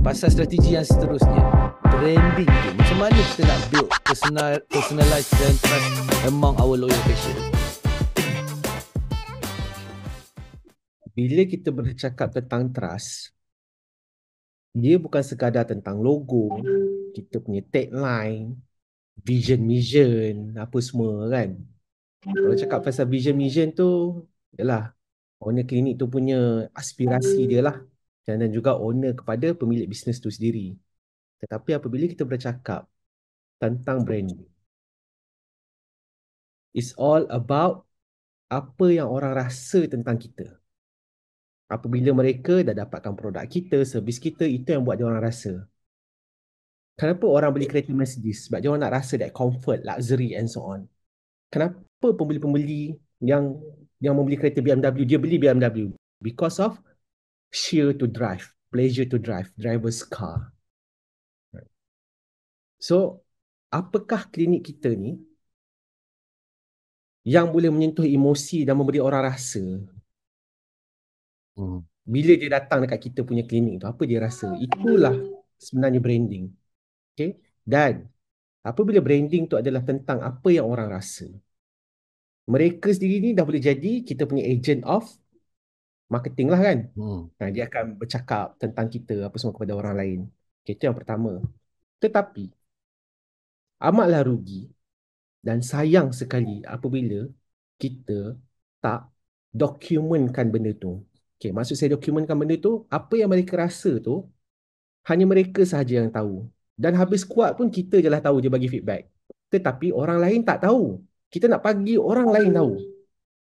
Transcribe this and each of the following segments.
pasal strategi yang seterusnya, branding tu macam mana kita nak build personalized brand trust among our loyal patient. Bila kita bercakap tentang trust, dia bukan sekadar tentang logo, kita punya tagline, vision mission, apa semua kan. Kalau cakap pasal vision mission tu, yalah, owner klinik tu punya aspirasi dia lah, dan juga owner kepada pemilik bisnes tu sendiri. Tetapi apabila kita bercakap tentang branding, it's all about apa yang orang rasa tentang kita. Apabila mereka dah dapatkan produk kita, servis kita, itu yang buat dia orang rasa. Kenapa orang beli kereta Mercedes? Sebab dia orang nak rasa that comfort, luxury and so on. Kenapa pembeli-pembeli yang membeli kereta BMW, dia beli BMW? Because of sheer to drive, pleasure to drive, driver's car. So, apakah klinik kita ni yang boleh menyentuh emosi dan memberi orang rasa? Bila dia datang dekat kita punya klinik tu, apa dia rasa? Itulah sebenarnya branding. Okay? Dan apabila branding tu adalah tentang apa yang orang rasa, mereka sendiri ni dah boleh jadi kita punya agent of marketing lah kan. Dia akan bercakap tentang kita apa semua kepada orang lain. Okay, itu yang pertama. Tetapi amatlah rugi dan sayang sekali apabila kita tak dokumenkan benda tu. Okay, maksud saya dokumenkan benda tu, apa yang mereka rasa tu hanya mereka sahaja yang tahu. Dan habis kuat pun kita je lah tahu dia bagi feedback. Tetapi orang lain tak tahu. Kita nak bagi orang lain tahu.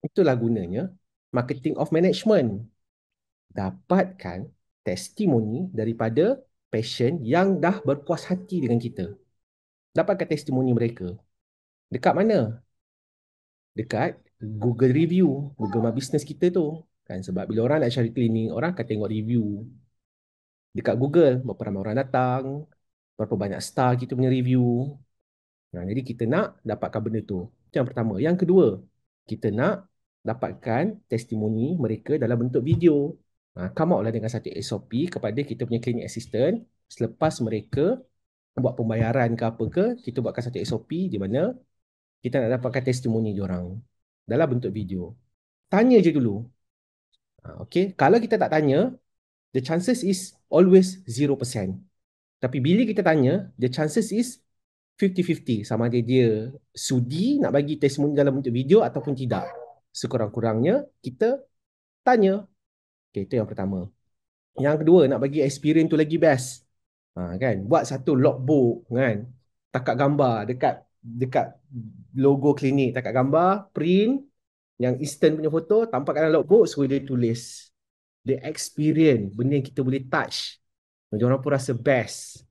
Itulah gunanya marketing of management. Dapatkan testimoni daripada patient yang dah berpuas hati dengan kita. Dapatkan testimoni mereka. Dekat mana? Dekat Google review, Google My Business kita tu. Kan, sebab bila orang nak cari klinik, orang akan tengok review. Dekat Google, berapa ramai orang datang, berapa banyak star kita punya review. Jadi kita nak dapatkan benda tu. Itu yang pertama. Yang kedua, kita nak dapatkan testimoni mereka dalam bentuk video. Come out lah dengan satu SOP kepada kita punya clinic assistant. Selepas mereka buat pembayaran ke apa ke, kita buatkan satu SOP di mana kita nak dapatkan testimoni diorang dalam bentuk video. Tanya je dulu. Okay, kalau kita tak tanya, the chances is always 0%. Tapi bila kita tanya, the chances is 50-50. Sama ada dia sudi nak bagi testimoni dalam bentuk video ataupun tidak. Sekurang-kurangnya, kita tanya. Okay, itu yang pertama. Yang kedua, nak bagi experience tu lagi best. Kan? Buat satu logbook, kan? Takat gambar dekat logo klinik, takat gambar, print, yang instant punya foto, tampakkan dalam logbook, suruh dia tulis. Dia experience, benda yang kita boleh touch. Dia orang pun rasa best.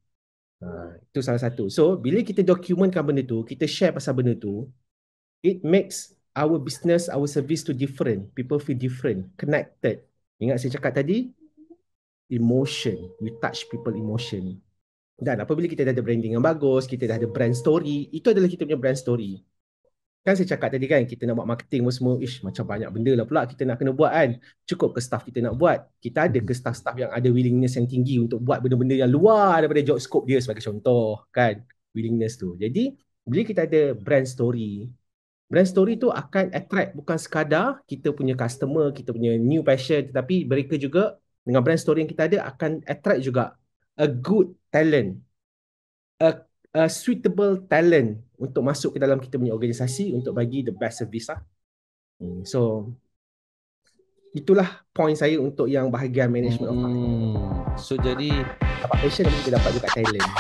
Itu salah satu. So, bila kita dokumentkan benda tu, kita share pasal benda tu, it makes our business, our service to different. People feel different, connected. Ingat saya cakap tadi, emotion. We touch people emotion. Dan apabila kita dah ada branding yang bagus, kita dah ada brand story, itu adalah kita punya brand story. Kan saya cakap tadi kan, kita nak buat marketing semua, macam banyak benda lah pula kita nak kena buat kan. Cukup ke staff kita nak buat? Kita ada ke staff-staff yang ada willingness yang tinggi untuk buat benda-benda yang luar daripada job scope dia sebagai contoh kan, willingness tu. Jadi, bila kita ada brand story tu akan attract bukan sekadar kita punya customer, kita punya new passion, tetapi mereka juga dengan brand story yang kita ada akan attract juga a good talent, a suitable talent untuk masuk ke dalam kita punya organisasi untuk bagi the best service lah. So itulah point saya untuk yang bahagian management of marketing. So jadi dapat passion dan kita dapat juga talent.